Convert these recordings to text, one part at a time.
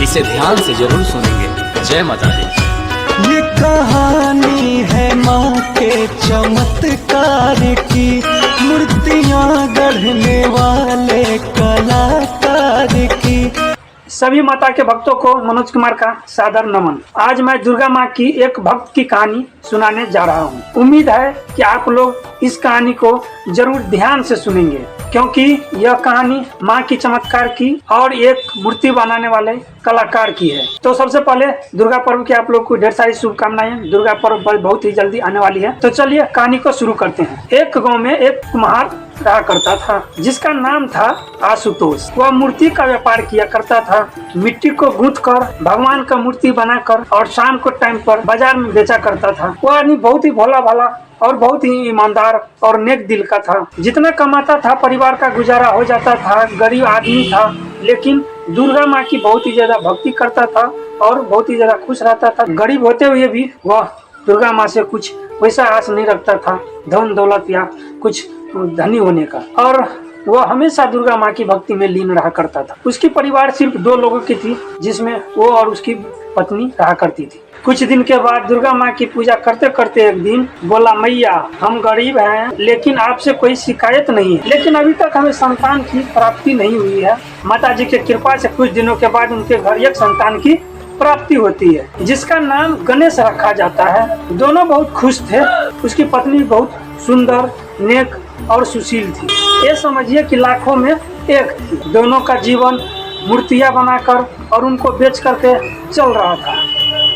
इसे ध्यान से जरूर सुनेंगे। जय माता दी। ये कहानी है माँ के चमत्कार की, मूर्तियाँ गढ़ने वाले कलाकार की। सभी माता के भक्तों को मनोज कुमार का सादर नमन। आज मैं दुर्गा माँ की एक भक्त की कहानी सुनाने जा रहा हूँ। उम्मीद है कि आप लोग इस कहानी को जरूर ध्यान से सुनेंगे, क्योंकि यह कहानी माँ की चमत्कार की और एक मूर्ति बनाने वाले कलाकार की है। तो सबसे पहले दुर्गा पर्व की आप लोग को ढेर सारी शुभकामनाएं। दुर्गा पर्व बहुत ही जल्दी आने वाली है। तो चलिए कहानी को शुरू करते हैं। एक गांव में एक कुम्हार रहा करता था, जिसका नाम था आशुतोष। वह मूर्ति का व्यापार किया करता था। मिट्टी को गूंथ कर भगवान का मूर्ति बनाकर और शाम को टाइम पर बाजार में बेचा करता था। वह आदमी बहुत ही भोला भाला और बहुत ही ईमानदार और नेक दिल का था। जितना कमाता था परिवार का गुजारा हो जाता था। गरीब आदमी था, लेकिन दुर्गा माँ की बहुत ही ज्यादा भक्ति करता था और बहुत ही ज्यादा खुश रहता था। गरीब होते हुए भी वह दुर्गा माँ से कुछ वैसा आस नहीं रखता था, धन दौलत या कुछ धनी होने का। और वह हमेशा दुर्गा माँ की भक्ति में लीन रहा करता था। उसकी परिवार सिर्फ 2 लोगों की थी, जिसमें वो और उसकी पत्नी रहा करती थी। कुछ दिन के बाद दुर्गा माँ की पूजा करते करते एक दिन बोला, मैया हम गरीब हैं, लेकिन आपसे कोई शिकायत नहीं है, लेकिन अभी तक हमें संतान की प्राप्ति नहीं हुई है। माता जी की कृपा से कुछ दिनों के बाद उनके घर एक संतान की प्राप्ति होती है, जिसका नाम गणेश रखा जाता है। दोनों बहुत खुश थे। उसकी पत्नी बहुत सुंदर, नेक और सुशील थी। ये समझिए कि लाखों में एक थी। दोनों का जीवन मूर्तियां बनाकर और उनको बेच करके चल रहा था।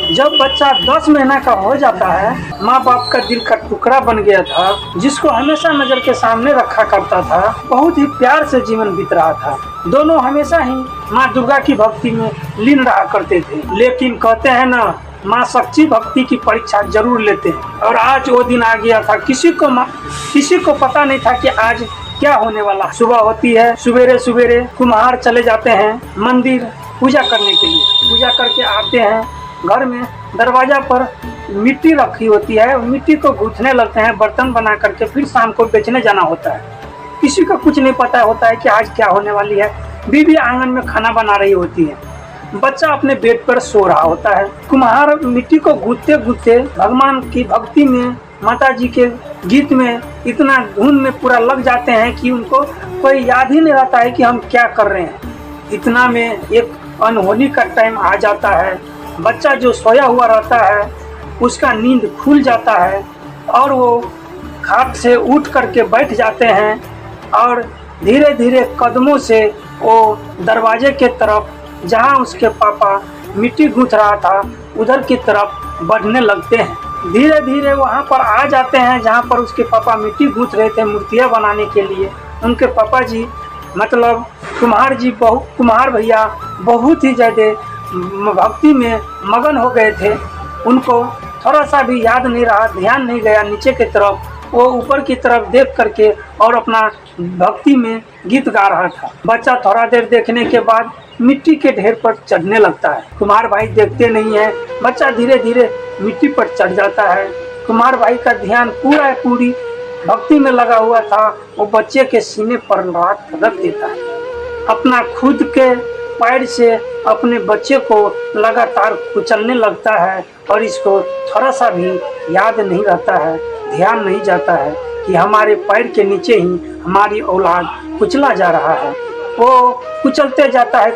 जब बच्चा 10 महीना का हो जाता है, माँ बाप का दिल का टुकड़ा बन गया था, जिसको हमेशा नजर के सामने रखा करता था। बहुत ही प्यार से जीवन बीत रहा था। दोनों हमेशा ही माँ दुर्गा की भक्ति में लीन रहा करते थे। लेकिन कहते हैं ना, माँ सच्ची भक्ति की परीक्षा जरूर लेते हैं। और आज वो दिन आ गया था। किसी को पता नहीं था कि आज क्या होने वाला। सुबह होती है, सवेरे सवेरे कुम्हार चले जाते हैं मंदिर पूजा करने के लिए। पूजा करके आते हैं, घर में दरवाजा पर मिट्टी रखी होती है। मिट्टी को गूंथने लगते हैं बर्तन बना करके। फिर शाम को बेचने जाना होता है। किसी को कुछ नहीं पता होता है कि आज क्या होने वाली है। बीवी आंगन में खाना बना रही होती है। बच्चा अपने बेड पर सो रहा होता है। कुम्हार मिट्टी को गूंथते गूंथते भगवान की भक्ति में, माता जी के गीत में इतना धुन में पूरा लग जाते हैं कि उनको कोई याद ही नहीं रहता है कि हम क्या कर रहे हैं। इतना में एक अनहोनी का टाइम आ जाता है। बच्चा जो सोया हुआ रहता है उसका नींद खुल जाता है और वो खाट से उठ करके बैठ जाते हैं और धीरे धीरे कदमों से वो दरवाजे के तरफ, जहाँ उसके पापा मिट्टी गूंथ रहा था, उधर की तरफ बढ़ने लगते हैं। धीरे धीरे वहाँ पर आ जाते हैं जहाँ पर उसके पापा मिट्टी गूंथ रहे थे मूर्तियाँ बनाने के लिए। उनके पापा जी मतलब कुम्हार भैया बहुत ही ज़्यादा भक्ति में मगन हो गए थे। उनको थोड़ा सा भी याद नहीं रहा, ध्यान नहीं गया नीचे की तरफ। वो ऊपर की तरफ देख करके और अपना भक्ति में गीत गा रहा था। बच्चा थोड़ा देर देखने के बाद मिट्टी के ढेर पर चढ़ने लगता है। कुम्हार भाई देखते नहीं है। बच्चा धीरे धीरे मिट्टी पर चढ़ जाता है। कुम्हार भाई का ध्यान पूरी भक्ति में लगा हुआ था। वो बच्चे के सीने पर हाथ रख देता है। अपना खुद के पैर से अपने बच्चे को लगातार कुचलने लगता है और इसको थोड़ा सा भी याद नहीं रहता है, ध्यान नहीं जाता है कि हमारे पैर के नीचे ही हमारी औलाद कुचला जा रहा है। वो कुचलते जाता है,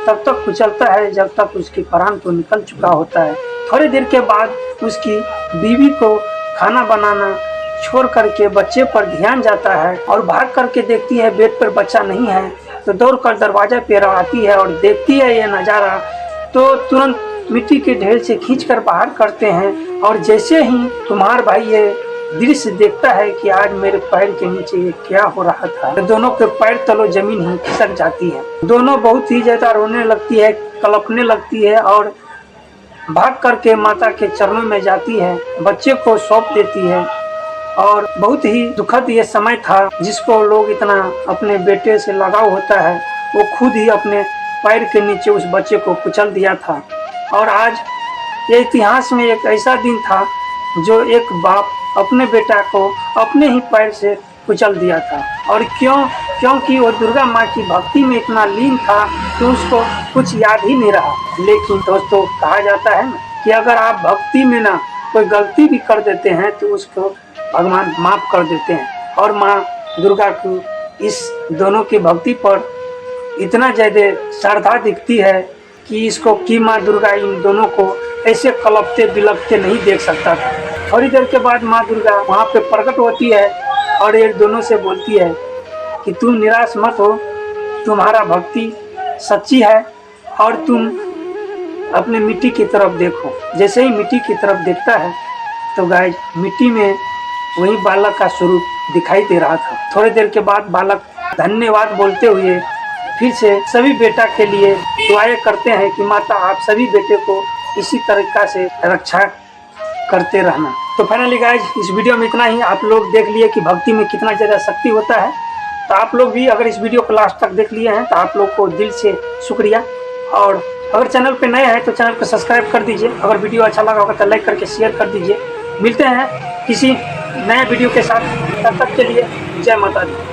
तब तक कुचलता है जब तक उसकी प्राण तो निकल चुका होता है। थोड़ी देर के बाद उसकी बीवी को खाना बनाना छोड़ करके बच्चे पर ध्यान जाता है और भाग करके देखती है बेड पर बच्चा नहीं है। तो दौड़कर दरवाजा पे आती है और देखती है ये नज़ारा। तो तुरंत मिट्टी के ढेर से खींचकर बाहर करते हैं। और जैसे ही कुम्हार भाई ये दृश्य देखता है कि आज मेरे पैर के नीचे ये क्या हो रहा था, तो दोनों के पैर तलो जमीन ही खिसक जाती है। दोनों बहुत ही ज्यादा रोने लगती है, कलपने लगती है और भाग करके माता के चरणों में जाती है, बच्चे को सौंप देती है। और बहुत ही दुखद ये समय था जिसको लोग इतना अपने बेटे से लगाव होता है, वो खुद ही अपने पैर के नीचे उस बच्चे को कुचल दिया था। और आज ये इतिहास में एक ऐसा दिन था जो एक बाप अपने बेटा को अपने ही पैर से कुचल दिया था। और क्योंकि वो दुर्गा माँ की भक्ति में इतना लीन था कि उसको कुछ याद ही नहीं रहा। लेकिन दोस्तों कहा जाता है ना कि अगर आप भक्ति में ना कोई गलती भी कर देते हैं तो उसको भगवान माफ कर देते हैं। और माँ दुर्गा को इस दोनों की भक्ति पर इतना ज्यादा श्रद्धा दिखती है कि इसको कि माँ दुर्गा इन दोनों को ऐसे कलपते बिलपते नहीं देख सकता था। थोड़ी देर के बाद माँ दुर्गा वहाँ पे प्रकट होती है और ये दोनों से बोलती है कि तुम निराश मत हो, तुम्हारा भक्ति सच्ची है और तुम अपने मिट्टी की तरफ देखो। जैसे ही मिट्टी की तरफ देखता है तो गाइस मिट्टी में वही बालक का स्वरूप दिखाई दे रहा था। थोड़ी देर के बाद बालक धन्यवाद बोलते हुए फिर से सभी बेटा के लिए दुआएं करते हैं कि माता आप सभी बेटे को इसी तरीका से रक्षा करते रहना। तो फाइनली गाइस इस वीडियो में इतना ही। आप लोग देख लिए कि भक्ति में कितना ज़्यादा शक्ति होता है। तो आप लोग भी अगर इस वीडियो को लास्ट तक देख लिए हैं तो आप लोग को दिल से शुक्रिया। और अगर चैनल पे नए हैं तो चैनल को सब्सक्राइब कर दीजिए। अगर वीडियो अच्छा लगा होगा तो लाइक करके शेयर कर दीजिए। मिलते हैं किसी नए वीडियो के साथ, तब तक के लिए जय माता दी।